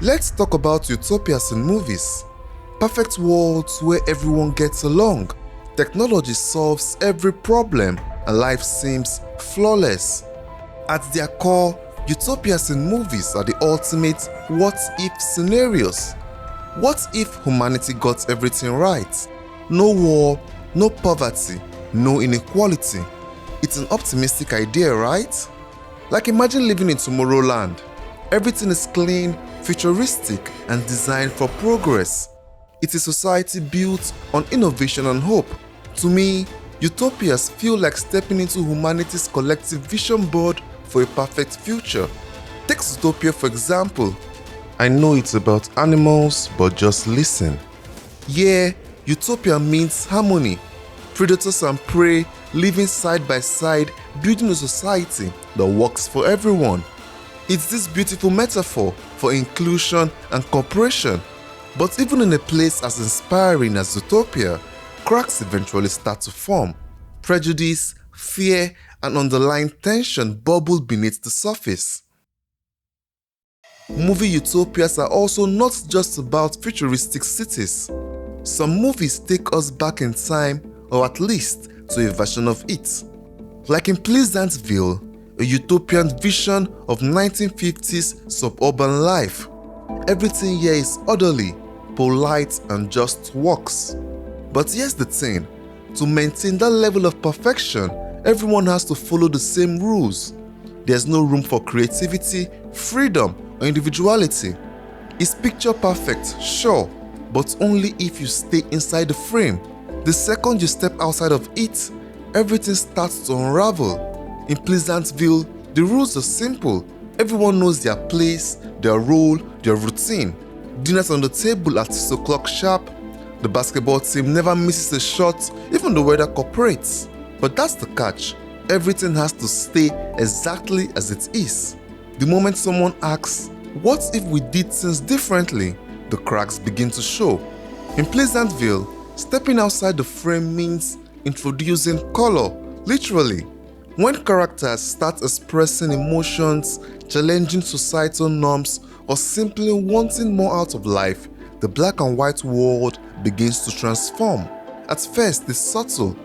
Let's talk about utopias in movies. Perfect worlds where everyone gets along, technology solves every problem, and life seems flawless. At their core, utopias in movies are the ultimate what-if scenarios. What if humanity got everything right? No war, no poverty, no inequality. It's an optimistic idea, right? Like imagine living in Tomorrowland. Everything is clean, futuristic, and designed for progress. It's a society built on innovation and hope. To me, utopias feel like stepping into humanity's collective vision board for a perfect future. Take Utopia for example. I know it's about animals, but just listen. Yeah, utopia means harmony. Predators and prey living side by side, building a society that works for everyone. It's this beautiful metaphor for inclusion and cooperation. But even in a place as inspiring as Utopia, cracks eventually start to form. Prejudice, fear, and underlying tension bubble beneath the surface. Movie utopias are also not just about futuristic cities. Some movies take us back in time, or at least to a version of it. Like in Pleasantville, a utopian vision of 1950s suburban life. Everything here is orderly, polite, and just works. But here's the thing, to maintain that level of perfection, everyone has to follow the same rules. There's no room for creativity, freedom, or individuality. It's picture perfect, sure, but only if you stay inside the frame. The second you step outside of it, everything starts to unravel. In Pleasantville, the rules are simple. Everyone knows their place, their role, their routine. Dinner's on the table at 6 o'clock sharp. The basketball team never misses a shot, even the weather cooperates. But that's the catch. Everything has to stay exactly as it is. The moment someone asks, what if we did things differently? The cracks begin to show. In Pleasantville, stepping outside the frame means introducing color, literally. When characters start expressing emotions, challenging societal norms, or simply wanting more out of life, the black and white world begins to transform. At first, it's subtle.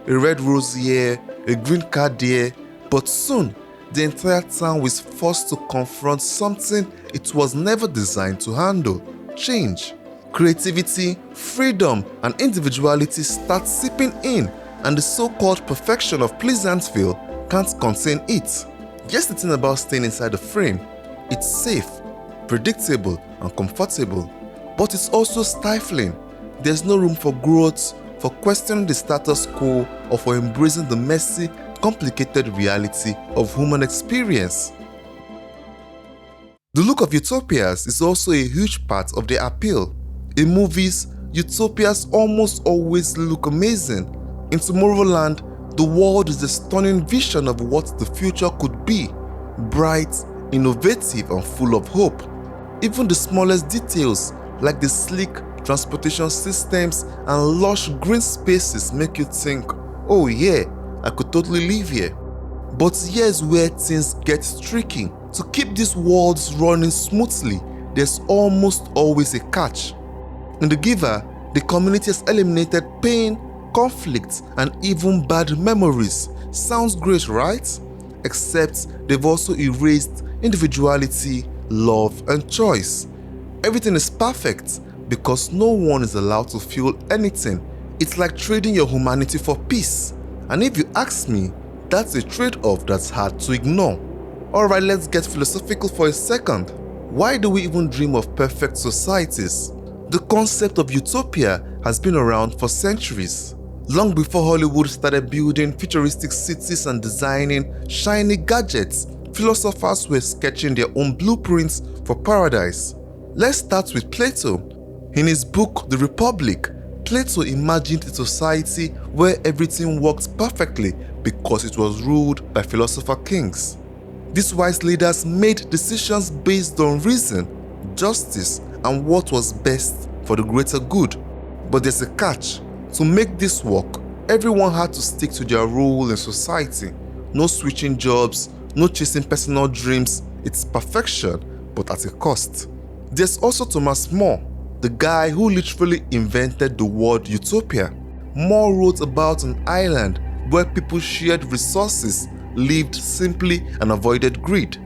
A red rose here, a green card there, but soon, the entire town is forced to confront something it was never designed to handle: change. Creativity, freedom, and individuality start seeping in, and the so-called perfection of Pleasantville can't contain it. Here's the thing about staying inside the frame. It's safe, predictable, and comfortable, but it's also stifling. There's no room for growth, for questioning the status quo, or for embracing the messy, complicated reality of human experience. The look of utopias is also a huge part of their appeal. In movies, utopias almost always look amazing. In Tomorrowland, the world is a stunning vision of what the future could be: bright, innovative, and full of hope. Even the smallest details, like the sleek transportation systems and lush green spaces, make you think, oh yeah, I could totally live here. But here's where things get tricky. To keep these worlds running smoothly, there's almost always a catch. In The Giver, the community has eliminated pain, conflict, and even bad memories. Sounds great, right? Except they've also erased individuality, love, and choice. Everything is perfect because no one is allowed to feel anything. It's like trading your humanity for peace. And if you ask me, that's a trade-off that's hard to ignore. Alright, let's get philosophical for a second. Why do we even dream of perfect societies? The concept of utopia has been around for centuries. Long before Hollywood started building futuristic cities and designing shiny gadgets, philosophers were sketching their own blueprints for paradise. Let's start with Plato. In his book, The Republic, Plato imagined a society where everything worked perfectly because it was ruled by philosopher kings. These wise leaders made decisions based on reason, justice, and what was best for the greater good. But there's a catch. To make this work, everyone had to stick to their role in society. No switching jobs, no chasing personal dreams. It's perfection, but at a cost. There's also Thomas More, the guy who literally invented the word utopia. More wrote about an island where people shared resources, lived simply, and avoided greed.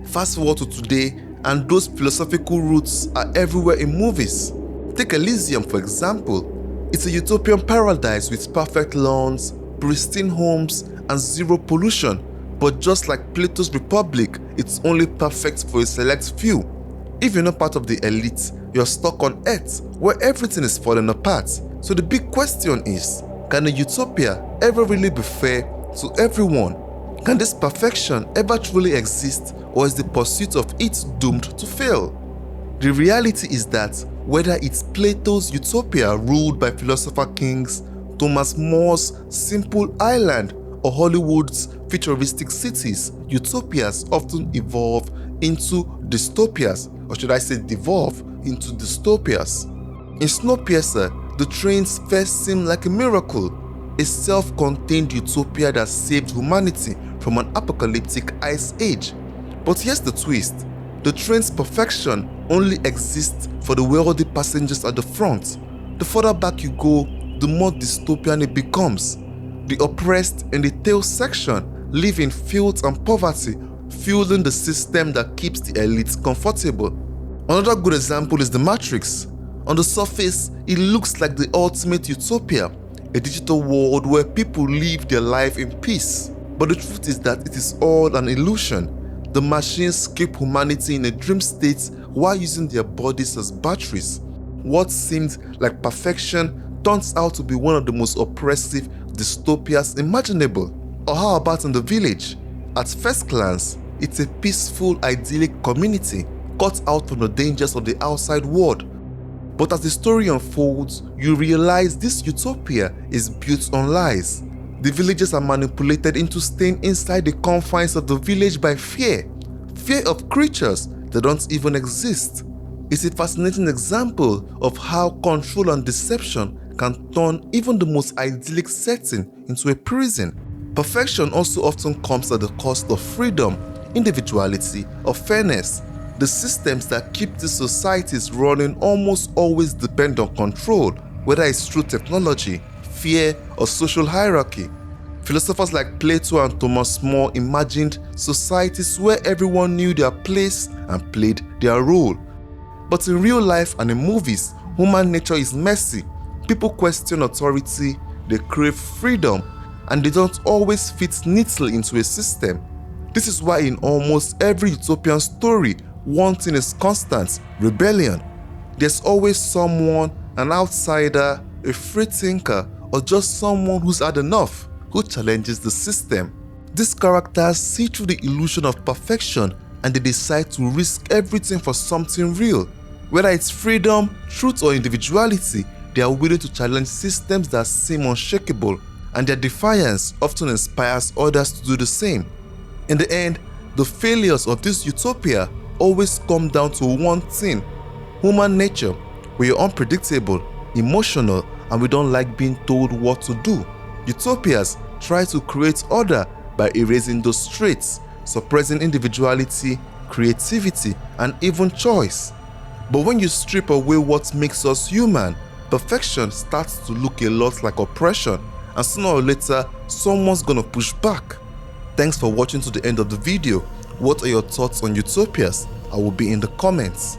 Fast forward to today, and those philosophical roots are everywhere in movies. Take Elysium for example. It's a utopian paradise with perfect lawns, pristine homes, and zero pollution. But just like Plato's Republic, it's only perfect for a select few. If you're not part of the elite, you're stuck on Earth where everything is falling apart. So the big question is, can a utopia ever really be fair to everyone? Can this perfection ever truly exist, or is the pursuit of it doomed to fail? The reality is that whether it's Plato's Utopia ruled by philosopher kings, Thomas More's simple island, or Hollywood's futuristic cities, utopias often evolve into dystopias, or should I say devolve into dystopias. In Snowpiercer, the trains first seem like a miracle, a self-contained utopia that saved humanity from an apocalyptic ice age. But here's the twist: the train's perfection only exists for the wealthy passengers at the front. The further back you go, the more dystopian it becomes. The oppressed in the tail section live in filth and poverty, fueling the system that keeps the elites comfortable. Another good example is The Matrix. On the surface, it looks like the ultimate utopia, a digital world where people live their life in peace. But the truth is that it is all an illusion. The machines keep humanity in a dream state while using their bodies as batteries. What seemed like perfection turns out to be one of the most oppressive dystopias imaginable. Or how about in The Village? At first glance, it's a peaceful, idyllic community cut out from the dangers of the outside world. But as the story unfolds, you realize this utopia is built on lies. The villagers are manipulated into staying inside the confines of the village by fear of creatures that don't even exist. It's a fascinating example of how control and deception can turn even the most idyllic setting into a prison. Perfection also often comes at the cost of freedom, individuality, or fairness. The systems that keep these societies running almost always depend on control, whether it's through technology, fear, or social hierarchy. Philosophers like Plato and Thomas More imagined societies where everyone knew their place and played their role. But in real life and in movies, human nature is messy. People question authority, they crave freedom, and they don't always fit neatly into a system. This is why in almost every utopian story, one thing is constant: rebellion. There's always someone, an outsider, a free thinker, or just someone who's had enough, who challenges the system. These characters see through the illusion of perfection and they decide to risk everything for something real. Whether it's freedom, truth, or individuality, they are willing to challenge systems that seem unshakable, and their defiance often inspires others to do the same. In the end, the failures of this utopia always come down to one thing: human nature. We are unpredictable, emotional, and we don't like being told what to do. Utopias try to create order by erasing those traits, suppressing individuality, creativity, and even choice. But when you strip away what makes us human, perfection starts to look a lot like oppression, and sooner or later, someone's gonna push back. Thanks for watching to the end of the video. What are your thoughts on utopias? I will be in the comments.